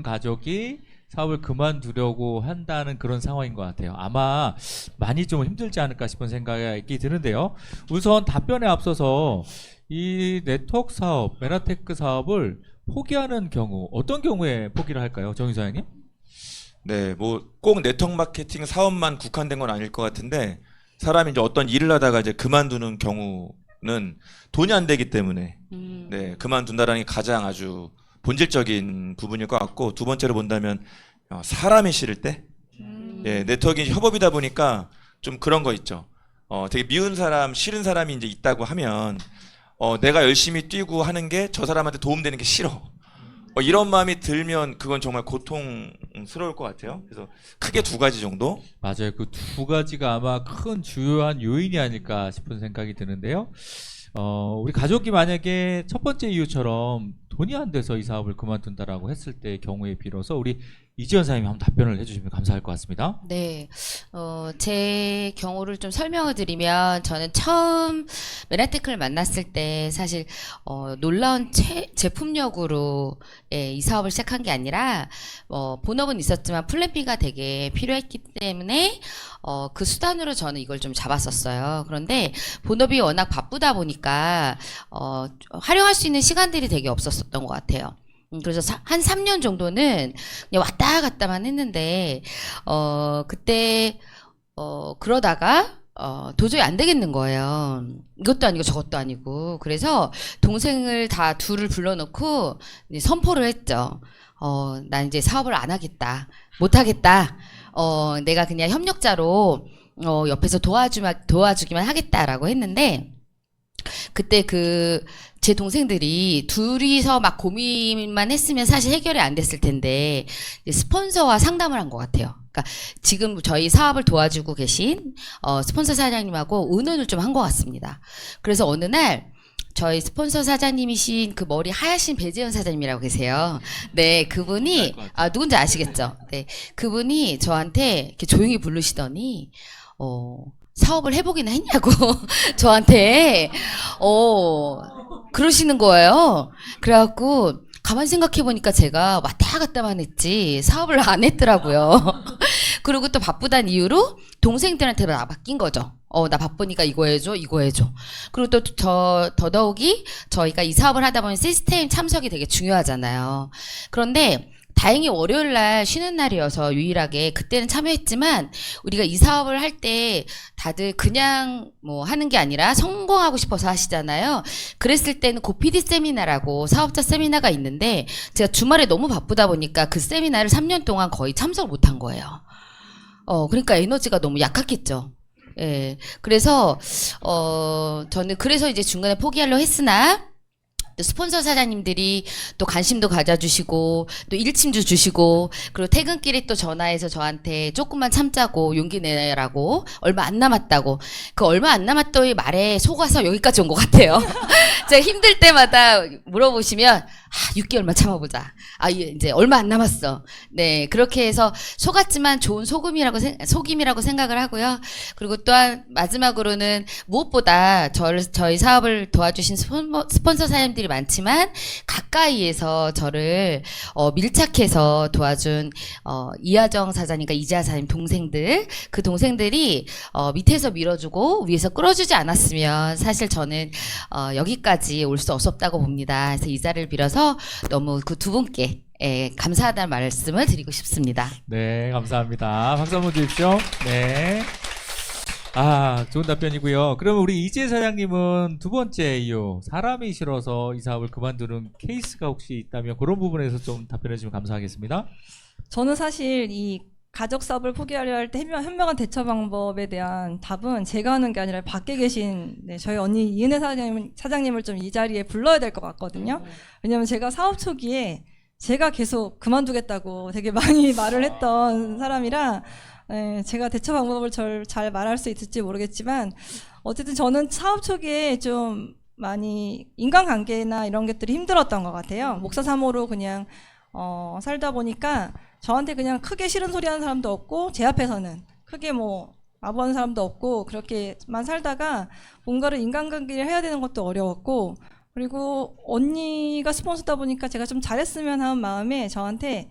가족이 사업을 그만두려고 한다는 그런 상황인 것 같아요. 아마 많이 좀 힘들지 않을까 싶은 생각이 드는데요. 우선 답변에 앞서서 이 네트워크 사업, 메나테크 사업을 포기하는 경우, 어떤 경우에 포기를 할까요, 정 이사장님? 네, 뭐 꼭 네트워크 마케팅 사업만 국한된 건 아닐 것 같은데 사람이 이제 어떤 일을 하다가 이제 그만두는 경우는 돈이 안 되기 때문에 네, 그만둔다라는 게 가장 아주 본질적인 부분일 것 같고, 두 번째로 본다면 사람이 싫을 때, 예, 네트워킹 협업이다 보니까 좀 그런 거 있죠. 되게 미운 사람, 싫은 사람이 이제 있다고 하면 내가 열심히 뛰고 하는 게 저 사람한테 도움되는 게 싫어. 이런 마음이 들면 그건 정말 고통스러울 것 같아요. 그래서 크게 두 가지 정도. 맞아요. 그 두 가지가 아마 큰 주요한 요인이 아닐까 싶은 생각이 드는데요. 우리 가족이 만약에 첫 번째 이유처럼 돈이 안 돼서 이 사업을 그만둔다라고 했을 때의 경우에 빌어서 우리 이지연 사장님이 한번 답변을 해주시면 감사할 것 같습니다. 네, 제 경우를 좀 설명을 드리면 저는 처음 메나테크를 만났을 때 사실 놀라운 제품력으로 이 사업을 시작한 게 아니라 본업은 있었지만 플랜 B가 되게 필요했기 때문에 그 수단으로 저는 이걸 좀 잡았었어요. 그런데 본업이 워낙 바쁘다 보니까 활용할 수 있는 시간들이 되게 없었던 것 같아요. 그래서 한 3년 정도는 그냥 왔다 갔다만 했는데, 그때, 그러다가, 도저히 안 되겠는 거예요. 이것도 아니고 저것도 아니고. 그래서 동생을 다 둘을 불러놓고 이제 선포를 했죠. 난 이제 사업을 안 하겠다. 못 하겠다. 내가 그냥 협력자로, 옆에서 도와주기만 하겠다라고 했는데, 그때 제 동생들이 둘이서 막 고민만 했으면 사실 해결이 안 됐을 텐데, 스폰서와 상담을 한 것 같아요. 그러니까 지금 저희 사업을 도와주고 계신, 스폰서 사장님하고 의논을 좀 한 것 같습니다. 그래서 어느 날, 저희 스폰서 사장님이신 그 머리 하얗신 배재현 사장님이라고 계세요. 네, 그분이, 누군지 아시겠죠? 네, 그분이 저한테 이렇게 조용히 부르시더니, 사업을 해보긴 했냐고 저한테 그러시는 거예요. 그래갖고 가만히 생각해보니까 제가 왔다 갔다만 했지 사업을 안 했더라고요. 그리고 또 바쁘다는 이유로 동생들한테 나 맡긴 거죠. 나 바쁘니까 이거 해줘, 이거 해줘. 그리고 또 더더욱이 저희가 이 사업을 하다 보면 시스템 참석이 되게 중요하잖아요. 그런데 다행히 월요일 날 쉬는 날이어서 유일하게 그때는 참여했지만, 우리가 이 사업을 할 때 다들 그냥 뭐 하는 게 아니라 성공하고 싶어서 하시잖아요. 그랬을 때는 고PD 세미나라고 사업자 세미나가 있는데, 제가 주말에 너무 바쁘다 보니까 그 세미나를 3년 동안 거의 참석을 못한 거예요. 그러니까 에너지가 너무 약했겠죠. 예. 그래서 저는 그래서 이제 중간에 포기하려고 했으나, 또 스폰서 사장님들이 또 관심도 가져주시고 또 일침도 주시고, 그리고 퇴근길에 또 전화해서 저한테 조금만 참자고 용기 내라고, 얼마 안 남았다고, 그 얼마 안 남았더니 말에 속아서 여기까지 온 것 같아요. 제가 힘들 때마다 물어보시면 6개월만 참아보자. 이제 얼마 안 남았어. 네, 그렇게 해서 속았지만 좋은 속임이라고 생각을 하고요. 그리고 또한 마지막으로는 무엇보다 저희 사업을 도와주신 스폰서 사장님들이 많지만 가까이에서 저를 밀착해서 도와준 이하정 사장님과 이지아 사장님 동생들, 그 동생들이 밑에서 밀어주고 위에서 끌어주지 않았으면 사실 저는 여기까지 올 수 없었다고 봅니다. 그래서 이 자리를 빌어서 너무 그 두 분께 감사하다는 말씀을 드리고 싶습니다. 네, 감사합니다. 박수 한번 주십시오. 네. 좋은 답변이고요. 그럼 우리 이재 사장님은 두 번째 이유, 사람이 싫어서 이 사업을 그만두는 케이스가 혹시 있다면 그런 부분에서 좀 답변해 주시면 감사하겠습니다. 저는 사실 이 가족 사업을 포기하려 할 때 현명한 대처 방법에 대한 답은 제가 하는 게 아니라 밖에 계신 저희 언니 이은혜 사장님을 좀 이 자리에 불러야 될 것 같거든요. 왜냐면 제가 사업 초기에 제가 계속 그만두겠다고 되게 많이 말을 했던 사람이라, 제가 대처 방법을 잘 말할 수 있을지 모르겠지만, 어쨌든 저는 사업 초기에 좀 많이 인간관계나 이런 것들이 힘들었던 것 같아요. 목사 사모로 그냥 살다 보니까 저한테 그냥 크게 싫은 소리 하는 사람도 없고, 제 앞에서는 크게 뭐 아부하는 사람도 없고, 그렇게만 살다가 뭔가를 인간관계를 해야 되는 것도 어려웠고, 그리고 언니가 스폰서다 보니까 제가 좀 잘했으면 하는 마음에 저한테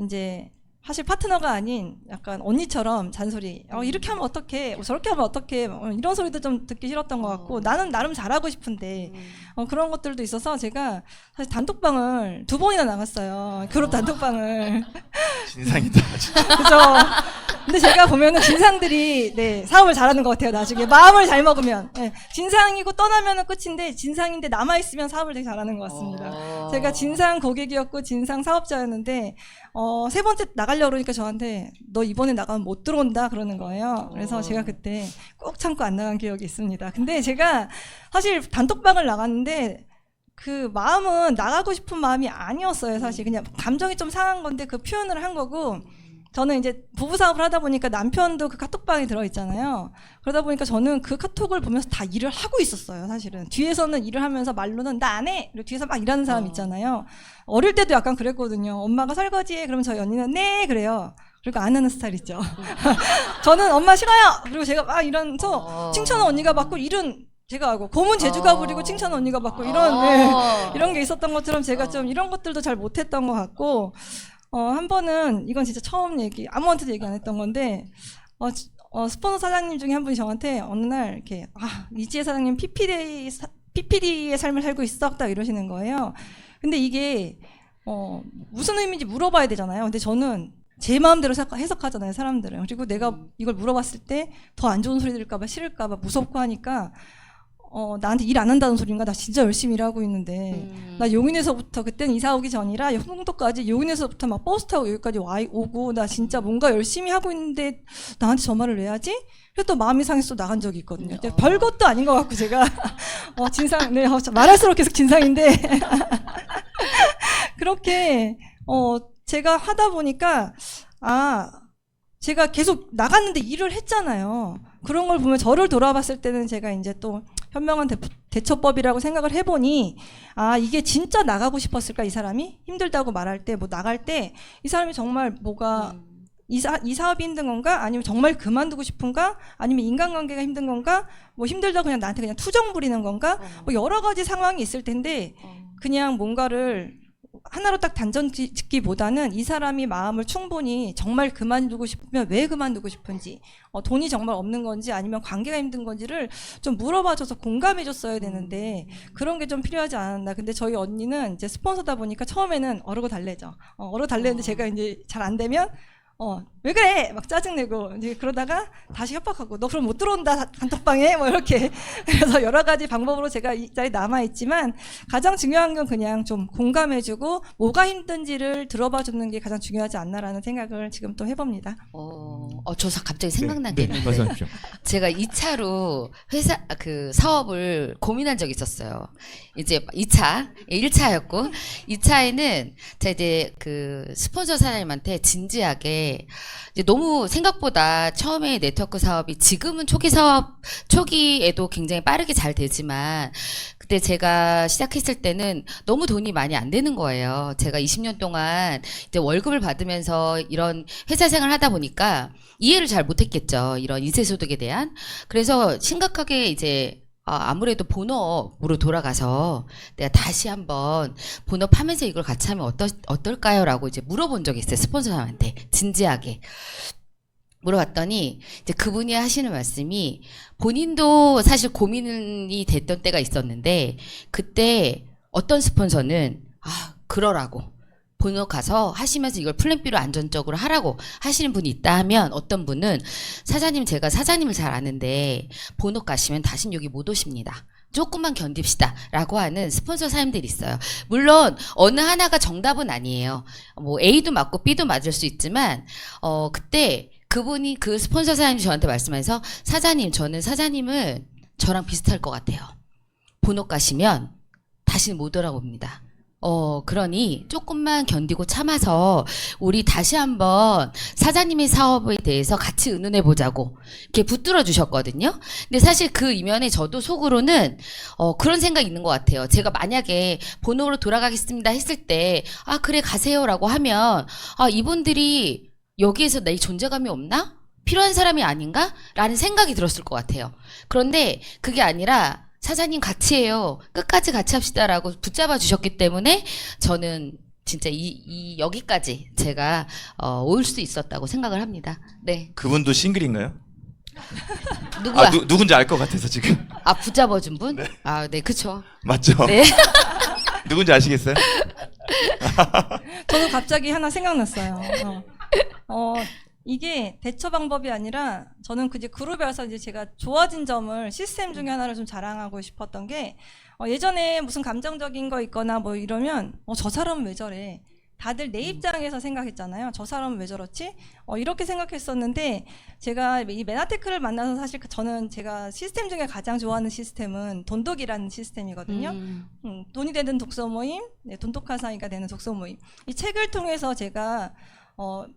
이제 사실 파트너가 아닌 약간 언니처럼 잔소리. 이렇게 하면 어떡해? 저렇게 하면 어떡해? 이런 소리도 좀 듣기 싫었던 것 같고 나는 나름 잘하고 싶은데 그런 것들도 있어서 제가 사실 단톡방을 2번이나 나갔어요. 그룹 단톡방을. 진상이다. 진짜. 그죠? 근데 제가 보면은 진상들이 네, 사업을 잘하는 것 같아요. 나중에 마음을 잘 먹으면 네, 진상이고 떠나면은 끝인데 진상인데 남아 있으면 사업을 되게 잘하는 것 같습니다. 제가 진상 고객이었고 진상 사업자였는데 3번째 나가려고 그러니까 저한테 너 이번에 나가면 못 들어온다 그러는 거예요. 그래서 제가 그때 꼭 참고 안 나간 기억이 있습니다. 근데 제가 사실 단톡방을 나갔는데 그 마음은 나가고 싶은 마음이 아니었어요. 사실 그냥 감정이 좀 상한 건데 그 표현을 한 거고 저는 이제 부부 사업을 하다 보니까 남편도 그 카톡방에 들어있잖아요. 그러다 보니까 저는 그 카톡을 보면서 다 일을 하고 있었어요. 사실은 뒤에서는 일을 하면서 말로는 나 안 해. 그리고 뒤에서 막 일하는 사람 있잖아요. 어릴 때도 약간 그랬거든요. 엄마가 설거지해. 그러면 저희 언니는 네 그래요. 그리고 안 하는 스타일 있죠. 저는 엄마 싫어요. 그리고 제가 막 이러면서 칭찬은 언니가 받고 일은 제가 하고 고문 제주가 부리고 칭찬 언니가 받고 이런 네, 이런 게 있었던 것처럼 제가 좀 이런 것들도 잘 못했던 것 같고 한 번은 이건 진짜 처음 얘기 아무한테도 얘기 안 했던 건데 스폰서 사장님 중에 한 분이 저한테 어느 날 이렇게 이지혜 사장님 PPD의 삶을 살고 있어 딱 이러시는 거예요. 근데 이게 무슨 의미인지 물어봐야 되잖아요. 근데 저는 제 마음대로 해석하잖아요, 사람들은. 그리고 내가 이걸 물어봤을 때 더 안 좋은 소리 들을까봐 싫을까봐 무섭고 하니까 나한테 일 안 한다는 소리인가? 나 진짜 열심히 일하고 있는데 나 용인에서부터 그때는 이사 오기 전이라 홍도까지 용인에서부터 막 버스 타고 여기까지 오고 나 진짜 뭔가 열심히 하고 있는데 나한테 저 말을 왜 하지? 그래서 또 마음이 상해서 또 나간 적이 있거든요. 별것도 아닌 것 같고 제가 진상 네 말할수록 계속 진상인데 그렇게 제가 하다 보니까 제가 계속 나갔는데 일을 했잖아요. 그런 걸 보면 저를 돌아봤을 때는 제가 이제 또 현명한 대처법이라고 생각을 해보니 이게 진짜 나가고 싶었을까 이 사람이 힘들다고 말할 때 뭐 나갈 때 이 사람이 정말 뭐가 이 사업이 힘든 건가 아니면 정말 그만두고 싶은가 아니면 인간관계가 힘든 건가 뭐 힘들다고 그냥 나한테 그냥 투정 부리는 건가 뭐 여러 가지 상황이 있을 텐데 그냥 뭔가를 하나로 딱 단정 짓기보다는 이 사람이 마음을 충분히 정말 그만두고 싶으면 왜 그만두고 싶은지 돈이 정말 없는 건지 아니면 관계가 힘든 건지를 좀 물어봐줘서 공감해줬어야 되는데 그런 게 좀 필요하지 않았나. 근데 저희 언니는 이제 스폰서다 보니까 처음에는 어르고 달래죠. 어르고 달래는데 제가 이제 잘 안 되면 왜 그래? 막 짜증내고, 이제 그러다가 다시 협박하고, 너 그럼 못 들어온다, 단톡방에? 뭐 이렇게. 그래서 여러 가지 방법으로 제가 이 자리에 남아있지만, 가장 중요한 건 그냥 좀 공감해주고, 뭐가 힘든지를 들어봐주는 게 가장 중요하지 않나라는 생각을 지금 또 해봅니다. 저 갑자기 생각난 게 있는데. 말씀하십시오. 제가 2차로 사업을 고민한 적이 있었어요. 이제 1차였고, 2차에는 제가 이제 스폰서 사장님한테 진지하게 이제 너무 생각보다 처음에 네트워크 사업이 지금은 초기에도 굉장히 빠르게 잘 되지만 그때 제가 시작했을 때는 너무 돈이 많이 안 되는 거예요. 제가 20년 동안 이제 월급을 받으면서 이런 회사 생활을 하다 보니까 이해를 잘 못했겠죠. 이런 인쇄소득에 대한. 그래서 심각하게 이제 아무래도 본업으로 돌아가서 내가 다시 한번 본업하면서 이걸 같이 하면 어떨까요? 라고 이제 물어본 적이 있어요. 스폰서한테 진지하게 물어봤더니 이제 그분이 하시는 말씀이 본인도 사실 고민이 됐던 때가 있었는데 그때 어떤 스폰서는 그러라고 본업 가서 하시면서 이걸 플랜 B로 안전적으로 하라고 하시는 분이 있다 하면 어떤 분은 사장님 제가 사장님을 잘 아는데 본업 가시면 다신 여기 못 오십니다. 조금만 견딥시다 라고 하는 스폰서 사장님들이 있어요. 물론 어느 하나가 정답은 아니에요. 뭐 A도 맞고 B도 맞을 수 있지만 그때 그분이 그 스폰서 사장님이 저한테 말씀해서 사장님 저는 사장님은 저랑 비슷할 것 같아요. 본업 가시면 다시는 못 돌아옵니다. 그러니 조금만 견디고 참아서 우리 다시 한번 사장님의 사업에 대해서 같이 의논해 보자고 이렇게 붙들어 주셨거든요. 근데 사실 그 이면에 저도 속으로는 그런 생각이 있는 것 같아요. 제가 만약에 본업으로 돌아가겠습니다 했을 때 그래 가세요라고 하면 이분들이 여기에서 내 존재감이 없나? 필요한 사람이 아닌가? 라는 생각이 들었을 것 같아요. 그런데 그게 아니라 사장님 같이 해요. 끝까지 같이 합시다라고 붙잡아 주셨기 때문에 저는 진짜 이 여기까지 제가 올 수 있었다고 생각을 합니다. 네. 그분도 싱글인가요? 누구야? 누군지 알 것 같아서 지금. 붙잡아준 분? 네, 그쵸. 맞죠? 네. 누군지 아시겠어요? 저도 갑자기 하나 생각났어요. 이게 대처 방법이 아니라 저는 이제 그룹에 와서 이제 제가 좋아진 점을 시스템 중에 하나를 좀 자랑하고 싶었던 게 예전에 무슨 감정적인 거 있거나 뭐 이러면 저 사람은 왜 저래? 다들 내 입장에서 생각했잖아요. 저 사람은 왜 저렇지? 이렇게 생각했었는데 제가 이 메나테크를 만나서 사실 저는 제가 시스템 중에 가장 좋아하는 시스템은 돈독이라는 시스템이거든요. 돈이 되는 독서 모임, 네, 돈독하사이가 되는 독서 모임. 이 책을 통해서 제가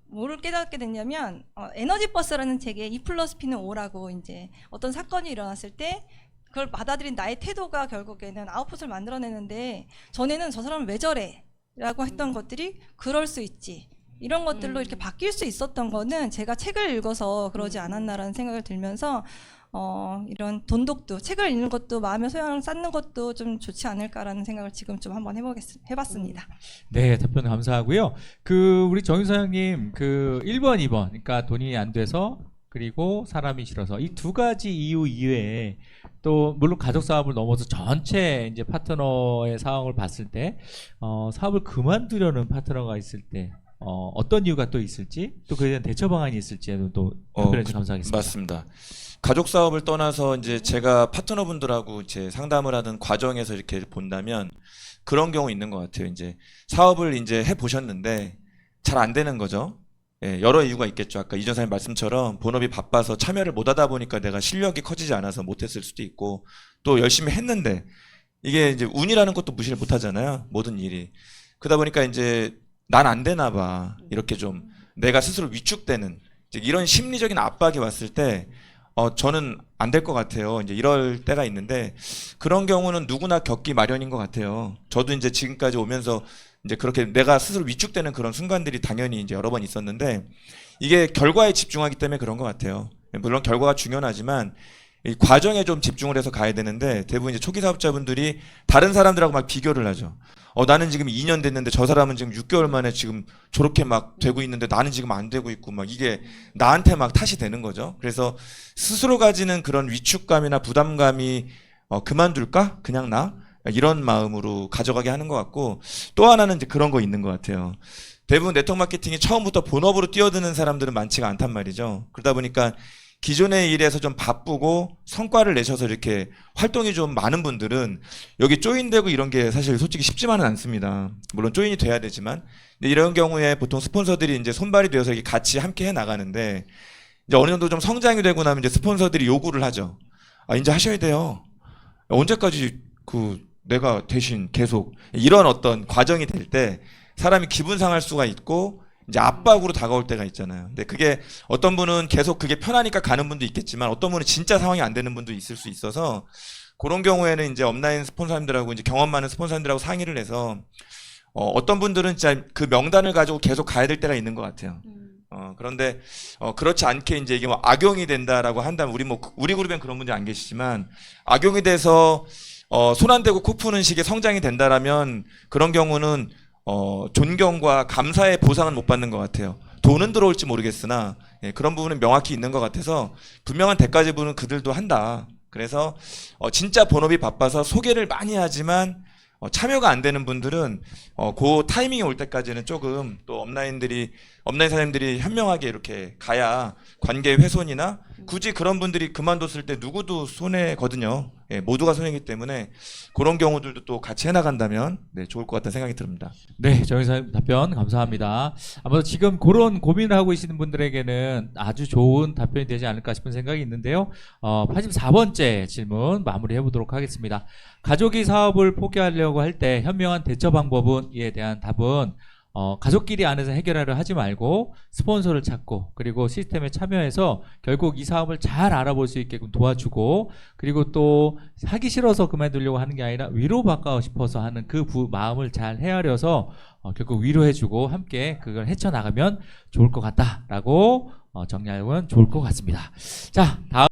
뭐를 깨닫게 됐냐면 에너지 버스라는 책에 E 플러스 P는 O라고 이제 어떤 사건이 일어났을 때 그걸 받아들인 나의 태도가 결국에는 아웃풋을 만들어내는데 전에는 저 사람은 왜 저래? 라고 했던 것들이 그럴 수 있지. 이런 것들로 이렇게 바뀔 수 있었던 거는 제가 책을 읽어서 그러지 않았나라는 생각을 들면서 이런 돈독도 책을 읽는 것도 마음의 소양을 쌓는 것도 좀 좋지 않을까라는 생각을 지금 좀 한번 해봤습니다. 네, 답변 감사하고요. 우리 정윤 사장님 1번, 2번, 그러니까 돈이 안 돼서 그리고 사람이 싫어서 이 두 가지 이유 이외에 또 물론 가족 사업을 넘어서 전체 이제 파트너의 상황을 봤을 때 사업을 그만두려는 파트너가 있을 때 어떤 이유가 또 있을지 또 그에 대한 대처 방안이 있을지에도 또 답변해 주셔서 감사하겠습니다. 맞습니다. 가족 사업을 떠나서 이제 제가 파트너분들하고 이제 상담을 하는 과정에서 이렇게 본다면 그런 경우 있는 것 같아요. 이제 사업을 이제 해 보셨는데 잘 안 되는 거죠. 예, 여러 이유가 있겠죠. 아까 이 전사님 말씀처럼 본업이 바빠서 참여를 못 하다 보니까 내가 실력이 커지지 않아서 못했을 수도 있고 또 열심히 했는데 이게 이제 운이라는 것도 무시를 못 하잖아요. 모든 일이. 그러다 보니까 이제 난 안 되나 봐. 이렇게 좀 내가 스스로 위축되는 이제 이런 심리적인 압박이 왔을 때 저는 안 될 것 같아요. 이제 이럴 때가 있는데 그런 경우는 누구나 겪기 마련인 것 같아요. 저도 이제 지금까지 오면서 이제 그렇게 내가 스스로 위축되는 그런 순간들이 당연히 이제 여러 번 있었는데 이게 결과에 집중하기 때문에 그런 것 같아요. 물론 결과가 중요하지만 이 과정에 좀 집중을 해서 가야 되는데 대부분 이제 초기 사업자분들이 다른 사람들하고 막 비교를 하죠. 나는 지금 2년 됐는데 저 사람은 지금 6개월 만에 지금 저렇게 막 되고 있는데 나는 지금 안 되고 있고 막 이게 나한테 막 탓이 되는 거죠. 그래서 스스로 가지는 그런 위축감이나 부담감이 그만둘까? 그냥 나? 이런 마음으로 가져가게 하는 것 같고 또 하나는 이제 그런 거 있는 것 같아요. 대부분 네트워크 마케팅이 처음부터 본업으로 뛰어드는 사람들은 많지가 않단 말이죠. 그러다 보니까 기존의 일에서 좀 바쁘고 성과를 내셔서 이렇게 활동이 좀 많은 분들은 여기 조인되고 이런 게 사실 솔직히 쉽지만은 않습니다. 물론 조인이 돼야 되지만 근데 이런 경우에 보통 스폰서들이 이제 손발이 되어서 이렇게 같이 함께 해 나가는데 이제 어느 정도 좀 성장이 되고 나면 이제 스폰서들이 요구를 하죠. 이제 하셔야 돼요. 언제까지 내가 대신 계속 이런 어떤 과정이 될 때 사람이 기분 상할 수가 있고 이제 압박으로 다가올 때가 있잖아요. 근데 그게 어떤 분은 계속 그게 편하니까 가는 분도 있겠지만 어떤 분은 진짜 상황이 안 되는 분도 있을 수 있어서 그런 경우에는 이제 업라인 스폰서님들하고 이제 경험 많은 스폰서님들하고 상의를 해서 어떤 분들은 진짜 그 명단을 가지고 계속 가야 될 때가 있는 것 같아요. 그런데 그렇지 않게 이제 이게 뭐 악용이 된다라고 한다면 우리 그룹엔 그런 분들이 안 계시지만 악용이 돼서 손 안 대고 코 푸는 식의 성장이 된다라면 그런 경우는 존경과 감사의 보상은 못 받는 것 같아요. 돈은 들어올지 모르겠으나 그런 부분은 명확히 있는 것 같아서 분명한 대가 지불은 그들도 한다. 그래서 진짜 본업이 바빠서 소개를 많이 하지만 참여가 안 되는 분들은 그 타이밍이 올 때까지는 조금 또 업라인 사장님들이 현명하게 이렇게 가야 관계 훼손이나 굳이 그런 분들이 그만뒀을 때 누구도 손해거든요. 모두가 손해이기 때문에 그런 경우들도 또 같이 해나간다면 좋을 것 같다는 생각이 듭니다. 네, 정의사님 답변 감사합니다. 아무래도 지금 그런 고민을 하고 계시는 분들에게는 아주 좋은 답변이 되지 않을까 싶은 생각이 있는데요. 84번째 질문 마무리해 보도록 하겠습니다. 가족이 사업을 포기하려고 할 때 현명한 대처 방법은 이에 대한 답은 가족끼리 안에서 해결하려 하지 말고 스폰서를 찾고 그리고 시스템에 참여해서 결국 이 사업을 잘 알아볼 수 있게끔 도와주고 그리고 또 하기 싫어서 그만두려고 하는 게 아니라 위로받고 싶어서 하는 그 마음을 잘 헤아려서 결국 위로해주고 함께 그걸 헤쳐나가면 좋을 것 같다라고 정리하면 좋을 것 같습니다. 자, 다음